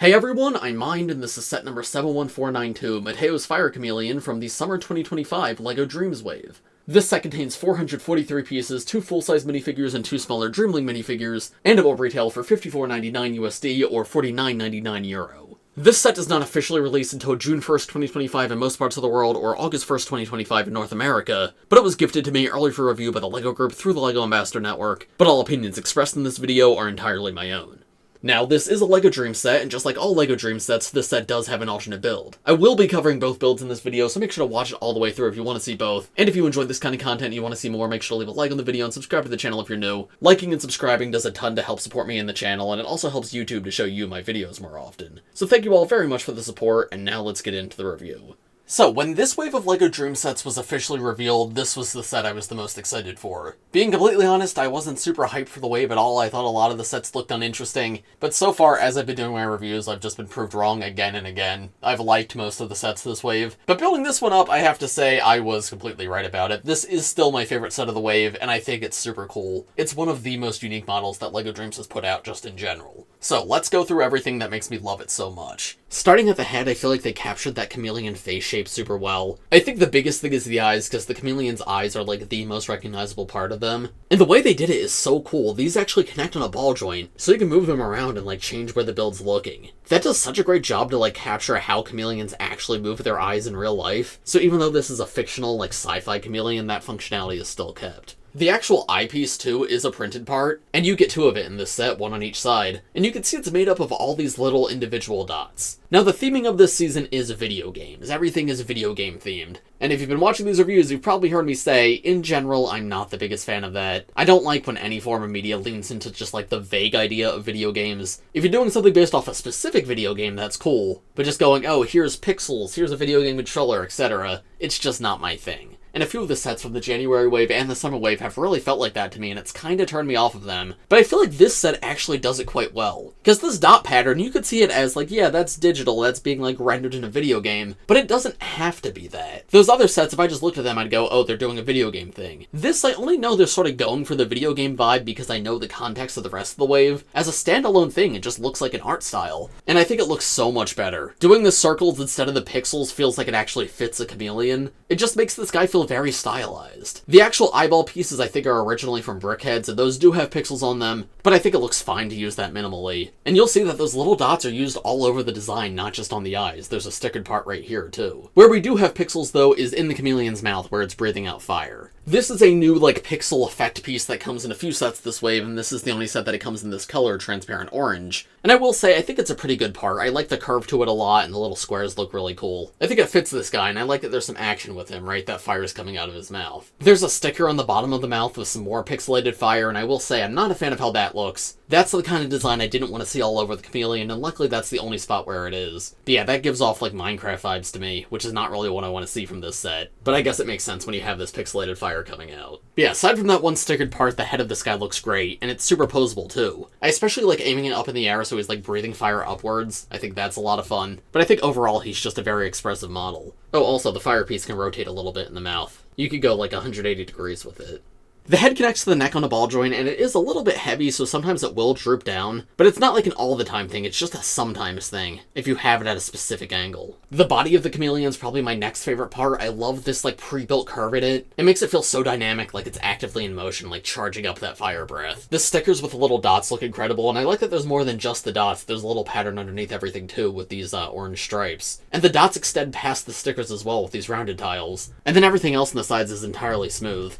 Hey everyone, I'm Mind, and this is set number 71492, Mateo's Fire Chameleon from the Summer 2025 LEGO Dreamzzz wave. This set contains 443 pieces, 2 full-size minifigures and 2 smaller Dreamling minifigures, and it will retail for $54.99 USD or €49.99 Euro. This set does not officially release until June 1st, 2025 in most parts of the world, or August 1st, 2025 in North America, but it was gifted to me early for review by the LEGO Group through the LEGO Ambassador Network, but all opinions expressed in this video are entirely my own. Now, this is a LEGO Dreamzzz set, and just like all LEGO Dreamzzz sets, this set does have an alternate build. I will be covering both builds in this video, so make sure to watch it all the way through if you want to see both. And if you enjoyed this kind of content and you want to see more, make sure to leave a like on the video and subscribe to the channel if you're new. Liking and subscribing does a ton to help support me in the channel, and it also helps YouTube to show you my videos more often. So thank you all very much for the support, and now let's get into the review. So, when this wave of LEGO Dreamzzz sets was officially revealed, this was the set I was the most excited for. Being completely honest, I wasn't super hyped for the wave at all. I thought a lot of the sets looked uninteresting, but so far, as I've been doing my reviews, I've just been proved wrong again and again. I've liked most of the sets this wave, but building this one up, I have to say I was completely right about it. This is still my favorite set of the wave, and I think it's super cool. It's one of the most unique models that LEGO Dreamzzz has put out just in general. So, let's go through everything that makes me love it so much. Starting at the head, I feel like they captured that chameleon face shape super well. I think the biggest thing is the eyes, because the chameleon's eyes are like the most recognizable part of them. And the way they did it is so cool. These actually connect on a ball joint, so you can move them around and like change where the build's looking. That does such a great job to like capture how chameleons actually move their eyes in real life. So even though this is a fictional like sci-fi chameleon, that functionality is still kept. The actual eyepiece, too, is a printed part, and you get 2 of it in this set, 1 on each side, and you can see it's made up of all these little individual dots. Now, the theming of this season is video games. Everything is video game themed. And if you've been watching these reviews, you've probably heard me say, in general, I'm not the biggest fan of that. I don't like when any form of media leans into just like the vague idea of video games. If you're doing something based off a specific video game, that's cool, but just going, oh, here's pixels, here's a video game controller, etc., it's just not my thing. And a few of the sets from the January wave and the summer wave have really felt like that to me, and it's kinda turned me off of them. But I feel like this set actually does it quite well. Because this dot pattern, you could see it as like, yeah, that's digital, that's being like rendered in a video game, but it doesn't have to be that. Those other sets, if I just looked at them, I'd go, oh, they're doing a video game thing. This, I only know they're sort of going for the video game vibe because I know the context of the rest of the wave. As a standalone thing, it just looks like an art style. And I think it looks so much better. Doing the circles instead of the pixels feels like it actually fits a chameleon. It just makes this guy feel very stylized. The actual eyeball pieces I think are originally from Brickheads, and those do have pixels on them, but I think it looks fine to use that minimally. And you'll see that those little dots are used all over the design, not just on the eyes. There's a stickered part right here, too. Where we do have pixels, though, is in the chameleon's mouth, where it's breathing out fire. This is a new, like, pixel effect piece that comes in a few sets this wave, and this is the only set that it comes in this color, transparent orange. And I will say, I think it's a pretty good part. I like the curve to it a lot, and the little squares look really cool. I think it fits this guy, and I like that there's some action with him, right? That fire is coming out of his mouth. There's a sticker on the bottom of the mouth with some more pixelated fire, and I will say, I'm not a fan of how that looks. That's the kind of design I didn't want to see all over the chameleon, and luckily that's the only spot where it is. But yeah, that gives off, like, Minecraft vibes to me, which is not really what I want to see from this set. But I guess it makes sense when you have this pixelated fire coming out. But yeah, aside from that one stickered part, the head of this guy looks great, and it's superposable too. I especially like aiming it up in the air so he's like breathing fire upwards. I think that's a lot of fun. But I think overall he's just a very expressive model. Oh, also the fire piece can rotate a little bit in the mouth. You could go like 180 degrees with it. The head connects to the neck on a ball joint, and it is a little bit heavy, so sometimes it will droop down, but it's not like an all-the-time thing, it's just a sometimes thing, if you have it at a specific angle. The body of the chameleon is probably my next favorite part. I love this, like, pre-built curve in it. It makes it feel so dynamic, like it's actively in motion, like charging up that fire breath. The stickers with the little dots look incredible, and I like that there's more than just the dots. There's a little pattern underneath everything, too, with these orange stripes. And the dots extend past the stickers as well with these rounded tiles. And then everything else on the sides is entirely smooth.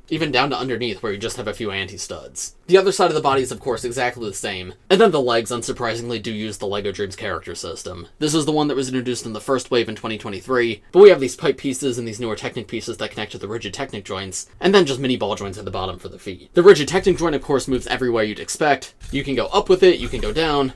Even down to underneath where you just have a few anti-studs. The other side of the body is of course exactly the same, and then the legs unsurprisingly do use the LEGO Dreamzzz character system. This is the one that was introduced in the first wave in 2023, but we have these pipe pieces and these newer Technic pieces that connect to the rigid Technic joints, and then just mini ball joints at the bottom for the feet. The rigid Technic joint of course moves everywhere you'd expect. You can go up with it, you can go down,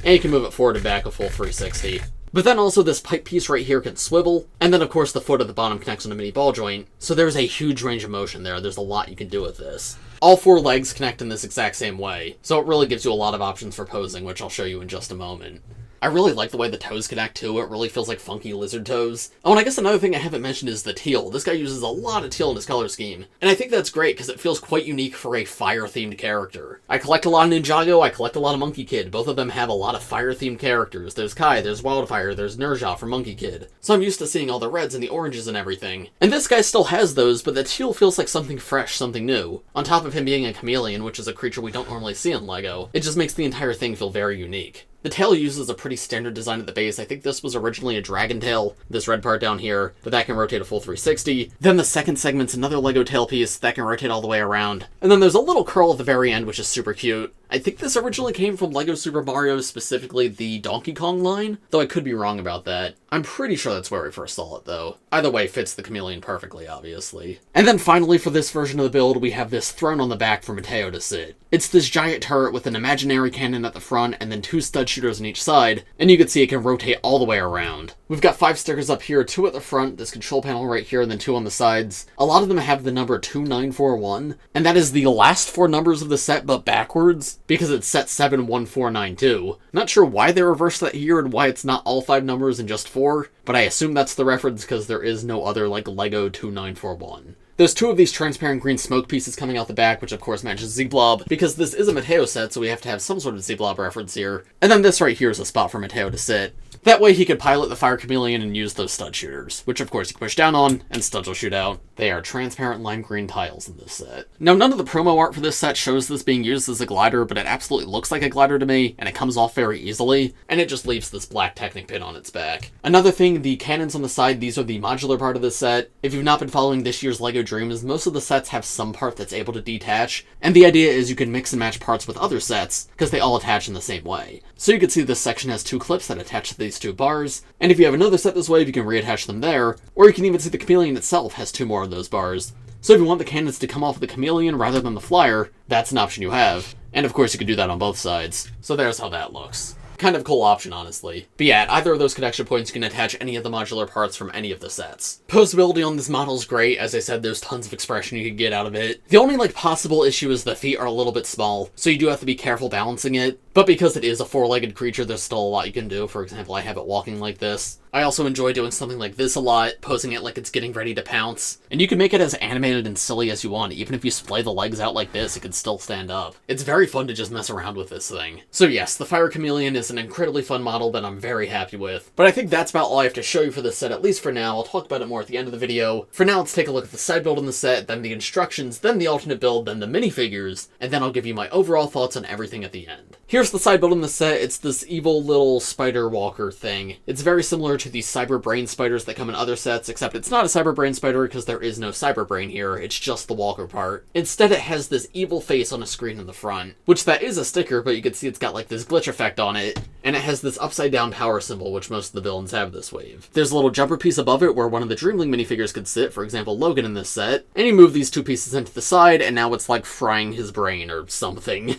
and you can move it forward and back a full 360. But then also this pipe piece right here can swivel, and then of course the foot at the bottom connects on a mini ball joint, so there's a huge range of motion there. There's a lot you can do with this. All 4 legs connect in this exact same way, so it really gives you a lot of options for posing, which I'll show you in just a moment. I really like the way the toes connect too. It really feels like funky lizard toes. Oh, and I guess another thing I haven't mentioned is the teal. This guy uses a lot of teal in his color scheme, and I think that's great because it feels quite unique for a fire-themed character. I collect a lot of Ninjago, I collect a lot of Monkey Kid. Both of them have a lot of fire-themed characters. There's Kai, there's Wildfire, there's Nerja from Monkey Kid. So I'm used to seeing all the reds and the oranges and everything. And this guy still has those, but the teal feels like something fresh, something new. On top of him being a chameleon, which is a creature we don't normally see in LEGO, it just makes the entire thing feel very unique. The tail uses a pretty standard design at the base. I think this was originally a dragon tail, this red part down here, but that can rotate a full 360. Then the second segment's another LEGO tail piece that can rotate all the way around. And then there's a little curl at the very end, which is super cute. I think this originally came from LEGO Super Mario, specifically the Donkey Kong line, though I could be wrong about that. I'm pretty sure that's where we first saw it, though. Either way, fits the chameleon perfectly, obviously. And then finally, for this version of the build, we have this throne on the back for Mateo to sit. It's this giant turret with an imaginary cannon at the front and then 2 stud shooters on each side, and you can see it can rotate all the way around. We've got 5 stickers up here, 2 at the front, this control panel right here, and then 2 on the sides. A lot of them have the number 2941, and that is the last 4 numbers of the set, but backwards, because it's set 71492. Not sure why they reversed that here and why it's not all 5 numbers and just 4, but I assume that's the reference because there is no other, like, LEGO 2941. There's 2 of these transparent green smoke pieces coming out the back, which of course matches Z-Blob, because this is a Mateo set, so we have to have some sort of Z-Blob reference here. And then this right here is a spot for Mateo to sit. That way he could pilot the fire chameleon and use those stud shooters, which of course you can push down on, and studs will shoot out. They are transparent lime green tiles in this set. Now, none of the promo art for this set shows this being used as a glider, but it absolutely looks like a glider to me, and it comes off very easily, and it just leaves this black Technic pin on its back. Another thing, the cannons on the side, these are the modular part of the set. If you've not been following this year's LEGO Dreamzzz, most of the sets have some part that's able to detach, and the idea is you can mix and match parts with other sets, because they all attach in the same way. So you can see this section has 2 clips that attach to these 2 bars, and if you have another set this way, you can reattach them there, or you can even see the chameleon itself has 2 more of those bars. So if you want the cannons to come off of the chameleon rather than the flyer, that's an option you have. And of course you can do that on both sides. So there's how that looks. Kind of a cool option, honestly. But yeah, at either of those connection points, you can attach any of the modular parts from any of the sets. Posability on this model is great. As I said, there's tons of expression you can get out of it. The only, possible issue is the feet are a little bit small, so you do have to be careful balancing it. But because it is a 4-legged creature, there's still a lot you can do. For example, I have it walking like this. I also enjoy doing something like this a lot, posing it like it's getting ready to pounce. And you can make it as animated and silly as you want. Even if you splay the legs out like this, it can still stand up. It's very fun to just mess around with this thing. So yes, the Fire Chameleon is an incredibly fun model that I'm very happy with. But I think that's about all I have to show you for this set, at least for now. I'll talk about it more at the end of the video. For now, let's take a look at the side build in the set, then the instructions, then the alternate build, then the minifigures, and then I'll give you my overall thoughts on everything at the end. Here's the side build in the set. It's this evil little spider walker thing. It's very similar to the Cyber Brain spiders that come in other sets, except it's not a Cyber Brain spider because there is no Cyber Brain here, it's just the walker part. Instead, it has this evil face on a screen in the front, which that is a sticker, but you can see it's got this glitch effect on it, and it has this upside down power symbol, which most of the villains have this wave. There's a little jumper piece above it where one of the Dreamling minifigures could sit, for example Logan in this set, and you move these 2 pieces into the side, and now it's like frying his brain or something.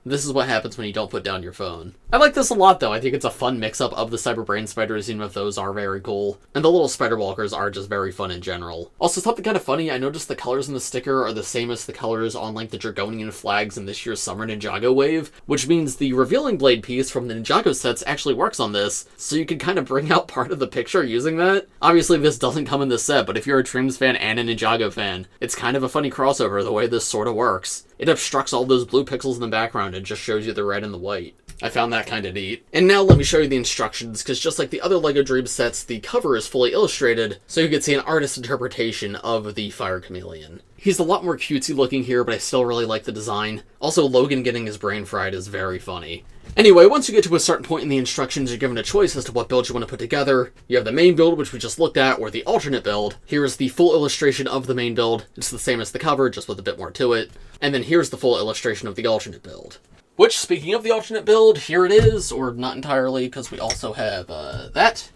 This is what happens when you don't put down your phone. I like this a lot though. I think it's a fun mix-up of the Cyber Brain spiders, even if those are very cool. And the little spider walkers are just very fun in general. Also, something kind of funny, I noticed the colors in the sticker are the same as the colors on the Dragonian flags in this year's Summer Ninjago wave, which means the revealing blade piece from the Ninjago sets actually works on this, so you can kind of bring out part of the picture using that. Obviously this doesn't come in this set, but if you're a Dreamzzz fan and a Ninjago fan, it's kind of a funny crossover the way this sort of works. It obstructs all those blue pixels in the background and just shows you the red and the white. I found that kind of neat. And now let me show you the instructions, because just like the other LEGO Dreamzzz sets, the cover is fully illustrated, so you can see an artist's interpretation of the Fire Chameleon. He's a lot more cutesy looking here, but I still really like the design. Also, Logan getting his brain fried is very funny. Anyway, once you get to a certain point in the instructions, you're given a choice as to what build you want to put together. You have the main build, which we just looked at, or the alternate build. Here's the full illustration of the main build. It's the same as the cover, just with a bit more to it. And then here's the full illustration of the alternate build. Which, speaking of the alternate build, here it is, or not entirely, because we also have that,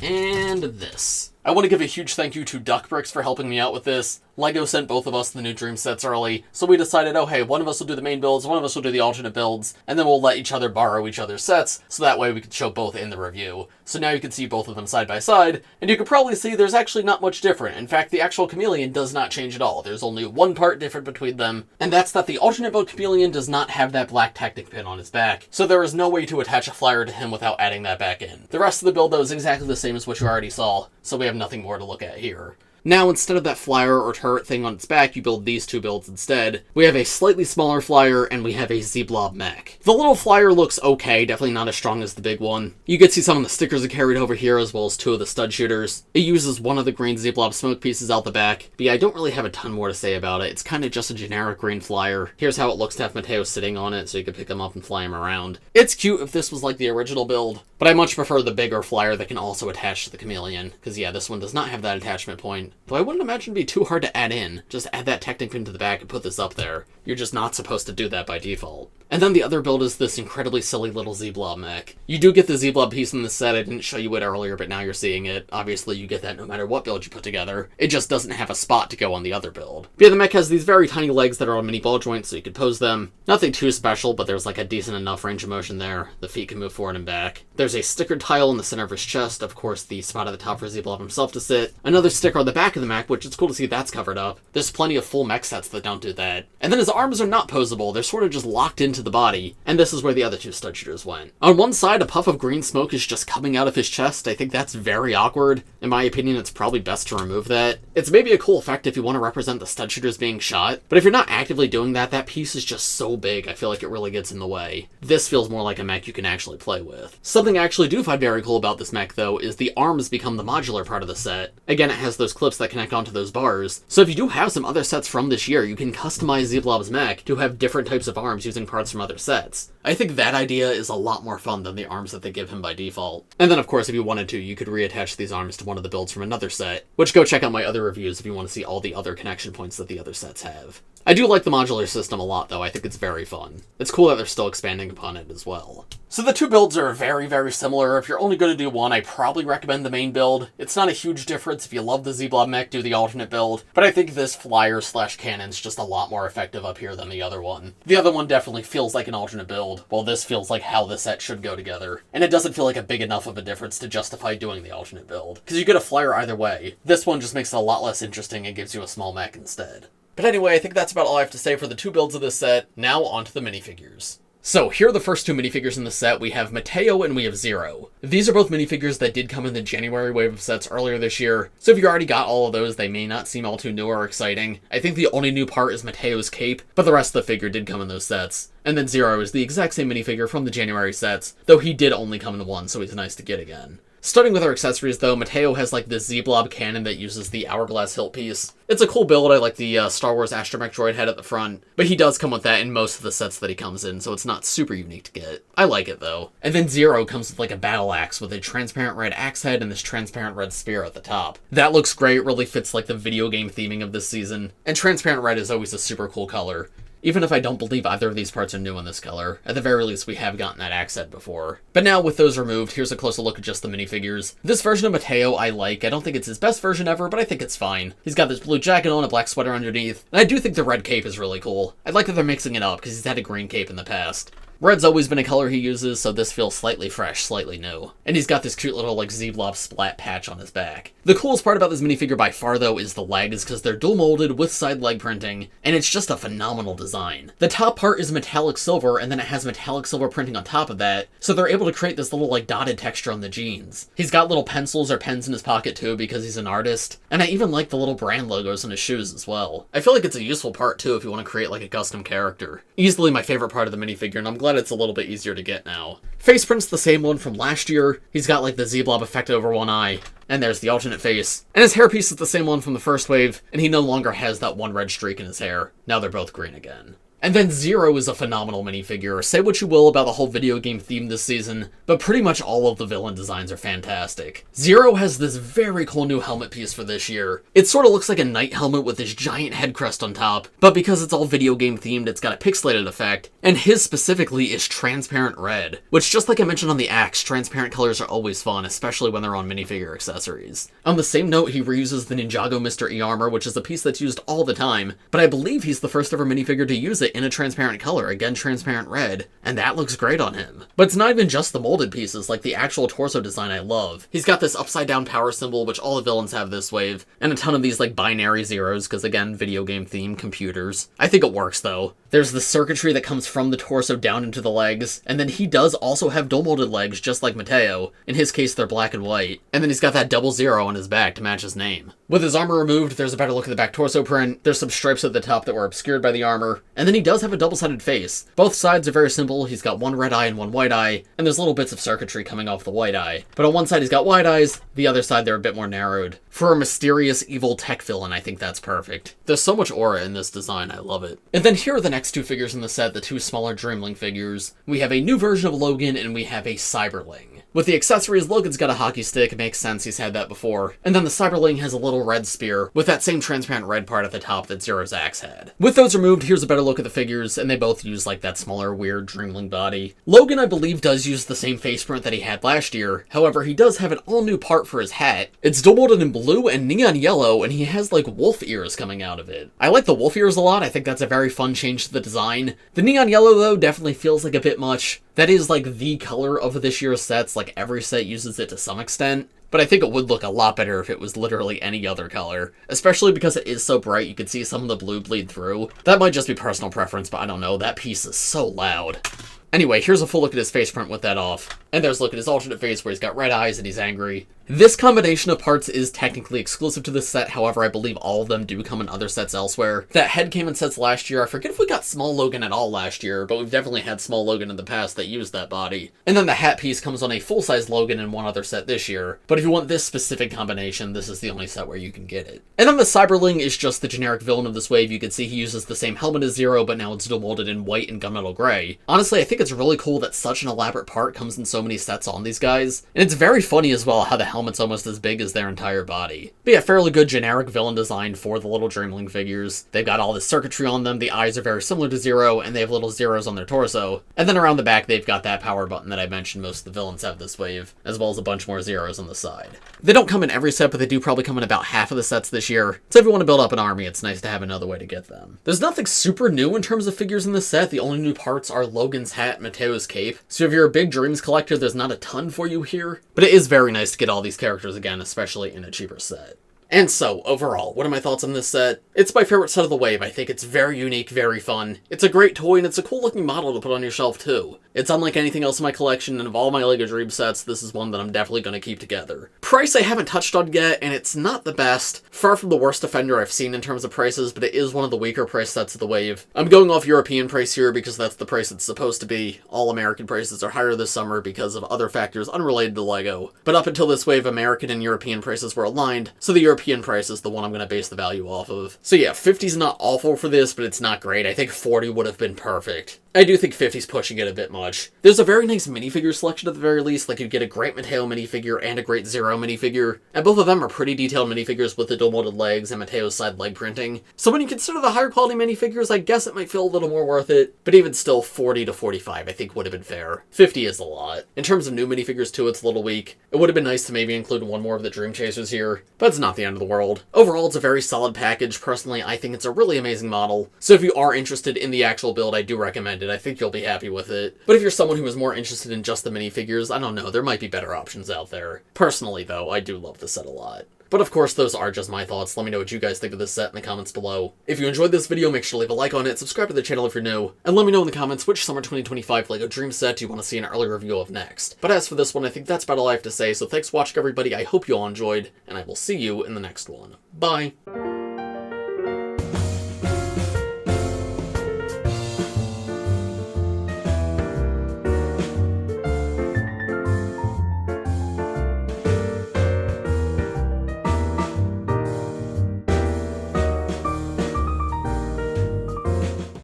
and this. I want to give a huge thank you to Duckbricks for helping me out with this. LEGO sent both of us the new Dream sets early, so we decided, oh hey, one of us will do the main builds, one of us will do the alternate builds, and then we'll let each other borrow each other's sets, so that way we could show both in the review. So now you can see both of them side by side, and you can probably see there's actually not much different. In fact, the actual Chameleon does not change at all. There's only one part different between them, and that's that the alternate build Chameleon does not have that black tactic pin on his back, so there is no way to attach a flyer to him without adding that back in. The rest of the build, though, is exactly the same as what you already saw, so we have nothing more to look at here. Now, instead of that flyer or turret thing on its back, you build these two builds instead. We have a slightly smaller flyer, and we have a Z-Blob mech. The little flyer looks okay, definitely not as strong as the big one. You can see some of the stickers are carried over here, as well as two of the stud shooters. It uses one of the green Z-Blob smoke pieces out the back, but yeah, I don't really have a ton more to say about it. It's kind of just a generic green flyer. Here's how it looks to have Mateo sitting on it, so you can pick him up and fly him around. It's cute if this was like the original build, but I much prefer the bigger flyer that can also attach to the Chameleon, because yeah, this one does not have that attachment point, though I wouldn't imagine it'd be too hard to add in. Just add that Tactic pin to the back and put this up there. You're just not supposed to do that by default. And then the other build is this incredibly silly little Z-Blob mech. You do get the Z-Blob piece in the set. I didn't show you it earlier, but now you're seeing it. Obviously, you get that no matter what build you put together. It just doesn't have a spot to go on the other build. But yeah, the mech has these very tiny legs that are on mini ball joints, so you could pose them. Nothing too special, but there's like a decent enough range of motion there. The feet can move forward and back. There's a sticker tile in the center of his chest, of course the spot at the top for Z-Blob himself to sit. Another sticker on the back of the mech, which it's cool to see that's covered up. There's plenty of full mech sets that don't do that. And then his arms are not posable, they're sort of just locked into the body. And this is where the other two stud shooters went. On one side, a puff of green smoke is just coming out of his chest. I think that's very awkward. In my opinion, it's probably best to remove that. It's maybe a cool effect if you want to represent the stud shooters being shot, but if you're not actively doing that, that piece is just so big, I feel like it really gets in the way. This feels more like a mech you can actually play with. Something I actually do find very cool about this mech, though, is the arms become the modular part of the set. Again, it has those clips that connect onto those bars, so if you do have some other sets from this year, you can customize Z-Blob's mech to have different types of arms using parts from other sets. I think that idea is a lot more fun than the arms that they give him by default. And then, of course, if you wanted to, you could reattach these arms to one of the builds from another set, which go check out my other reviews if you want to see all the other connection points that the other sets have. I do like the modular system a lot, though. I think it's very fun. It's cool that they're still expanding upon it as well. So the two builds are very, very similar. If you're only going to do one, I probably recommend the main build. It's not a huge difference. If you love the Z-Blob mech, do the alternate build. But I think this flyer/cannon's just a lot more effective up here than the other one. The other one definitely feels like an alternate build, while this feels like how the set should go together. And it doesn't feel like a big enough of a difference to justify doing the alternate build, because you get a flyer either way. This one just makes it a lot less interesting and gives you a small mech instead. But anyway, I think that's about all I have to say for the two builds of this set. Now on to the minifigures. So, here are the first two minifigures in the set. We have Mateo and we have Zero. These are both minifigures that did come in the January wave of sets earlier this year, so if you already got all of those, they may not seem all too new or exciting. I think the only new part is Mateo's cape, but the rest of the figure did come in those sets. And then Zero is the exact same minifigure from the January sets, though he did only come in one, so he's nice to get again. Starting with our accessories, though, Mateo has like this Z-Blob cannon that uses the hourglass hilt piece. It's a cool build. I like the Star Wars astromech droid head at the front, but he does come with that in most of the sets that he comes in, so it's not super unique to get. I like it, though. And then Zero comes with like a battle axe with a transparent red axe head and this transparent red spear at the top. That looks great, really fits like the video game theming of this season, and transparent red is always a super cool color. Even if I don't believe either of these parts are new in this color, at the very least we have gotten that axe head before. But now with those removed, here's a closer look at just the minifigures. This version of Mateo I like. I don't think it's his best version ever, but I think it's fine. He's got this blue jacket on, a black sweater underneath, and I do think the red cape is really cool. I like that they're mixing it up, because he's had a green cape in the past. Red's always been a color he uses, so this feels slightly fresh, slightly new. And he's got this cute little like Z-Blob splat patch on his back. The coolest part about this minifigure by far, though, is the legs, because they're dual molded with side leg printing, and it's just a phenomenal design. The top part is metallic silver, and then it has metallic silver printing on top of that, so they're able to create this little like dotted texture on the jeans. He's got little pencils or pens in his pocket too, because he's an artist, and I even like the little brand logos on his shoes as well. I feel like it's a useful part too if you want to create like a custom character. Easily my favorite part of the minifigure, and I'm glad it's a little bit easier to get now. Face print's the same one from last year. He's got like the Z-Blob effect over one eye, and there's the alternate face. And his hairpiece is the same one from the first wave, and he no longer has that one red streak in his hair. Now they're both green again. And then Zero is a phenomenal minifigure. Say what you will about the whole video game theme this season, but pretty much all of the villain designs are fantastic. Zero has this very cool new helmet piece for this year. It sort of looks like a knight helmet with this giant head crest on top, but because it's all video game themed, it's got a pixelated effect, and his specifically is transparent red, which, just like I mentioned on the axe, transparent colors are always fun, especially when they're on minifigure accessories. On the same note, he reuses the Ninjago Mr. E armor, which is a piece that's used all the time, but I believe he's the first ever minifigure to use it in a transparent color, again transparent red, and that looks great on him. But it's not even just the molded pieces, like the actual torso design I love. He's got this upside down power symbol, which all the villains have this wave, and a ton of these like binary zeros, because again, video game theme, computers. I think it works though. There's the circuitry that comes from the torso down into the legs, and then he does also have dual molded legs, just like Mateo. In his case, they're black and white. And then he's got that double zero on his back to match his name. With his armor removed, there's a better look at the back torso print, there's some stripes at the top that were obscured by the armor, and then he does have a double-sided face. Both sides are very simple, he's got one red eye and one white eye, and there's little bits of circuitry coming off the white eye. But on one side he's got wide eyes, the other side they're a bit more narrowed. For a mysterious, evil tech villain, I think that's perfect. There's so much aura in this design, I love it. And then here are the next two figures in the set, the two smaller Dreamling figures. We have a new version of Logan, and we have a Cyberling. With the accessories, Logan's got a hockey stick, it makes sense, he's had that before. And then the Cyberling has a little red spear, with that same transparent red part at the top that Zero's axe had. With those removed, here's a better look at the figures, and they both use like that smaller, weird Dreamling body. Logan, I believe, does use the same face print that he had last year, however, he does have an all-new part for his hat. It's dual molded in blue and neon yellow, and he has like wolf ears coming out of it. I like the wolf ears a lot, I think that's a very fun change to the design. The neon yellow, though, definitely feels like a bit much. That is like the color of this year's sets, like every set uses it to some extent, but I think it would look a lot better if it was literally any other color, especially because it is so bright you can see some of the blue bleed through. That might just be personal preference, but I don't know, that piece is so loud. Anyway, here's a full look at his face print with that off. And there's a look at his alternate face where he's got red eyes and he's angry. This combination of parts is technically exclusive to this set, however I believe all of them do come in other sets elsewhere. That head came in sets last year, I forget if we got Small Logan at all last year, but we've definitely had Small Logan in the past that used that body. And then the hat piece comes on a full-size Logan in one other set this year, but if you want this specific combination, this is the only set where you can get it. And then the Cyberling is just the generic villain of this wave. You can see he uses the same helmet as Zero, but now it's dual molded in white and gunmetal gray. Honestly, I think it's really cool that such an elaborate part comes in so many sets on these guys, and it's very funny as well how the helmet's almost as big as their entire body. But yeah, fairly good generic villain design for the little Dreamling figures. They've got all this circuitry on them, the eyes are very similar to Zero, and they have little zeros on their torso. And then around the back they've got that power button that I mentioned most of the villains have this wave, as well as a bunch more zeros on the side. They don't come in every set, but they do probably come in about half of the sets this year, so if you want to build up an army, it's nice to have another way to get them. There's nothing super new in terms of figures in this set. The only new parts are Logan's hat and Mateo's cape, so if you're a big Dreams collector, there's not a ton for you here, but it is very nice to get all these characters again, especially in a cheaper set. And so, overall, what are my thoughts on this set? It's my favorite set of the wave. I think it's very unique, very fun. It's a great toy, and it's a cool looking model to put on your shelf too. It's unlike anything else in my collection, and of all my LEGO Dreamzzz sets, this is one that I'm definitely going to keep together. Price I haven't touched on yet, and it's not the best. Far from the worst offender I've seen in terms of prices, but it is one of the weaker price sets of the wave. I'm going off European price here because that's the price it's supposed to be. All American prices are higher this summer because of other factors unrelated to LEGO. But up until this wave, American and European prices were aligned, so the European price is the one I'm going to base the value off of. So yeah, 50's not awful for this, but it's not great. I think 40 would have been perfect. I do think 50's pushing it a bit much. There's a very nice minifigure selection at the very least, like you get a great Mateo minifigure and a great Zero minifigure, and both of them are pretty detailed minifigures with the dual molded legs and Mateo's side leg printing. So when you consider the higher quality minifigures, I guess it might feel a little more worth it, but even still 40 to 45 I think would have been fair. 50 is a lot. In terms of new minifigures too, it's a little weak. It would have been nice to maybe include one more of the Dream Chasers here, but it's not the end of the world. Overall, it's a very solid package. Personally, I think it's a really amazing model, so if you are interested in the actual build, I do recommend it. I think you'll be happy with it. But if you're someone who is more interested in just the minifigures, I don't know, there might be better options out there. Personally, though, I do love this set a lot. But of course, those are just my thoughts. Let me know what you guys think of this set in the comments below. If you enjoyed this video, make sure to leave a like on it, subscribe to the channel if you're new, and let me know in the comments which Summer 2025 LEGO Dreamzzz set you want to see an early review of next. But as for this one, I think that's about all I have to say, so thanks for watching everybody, I hope you all enjoyed, and I will see you in the next one. Bye!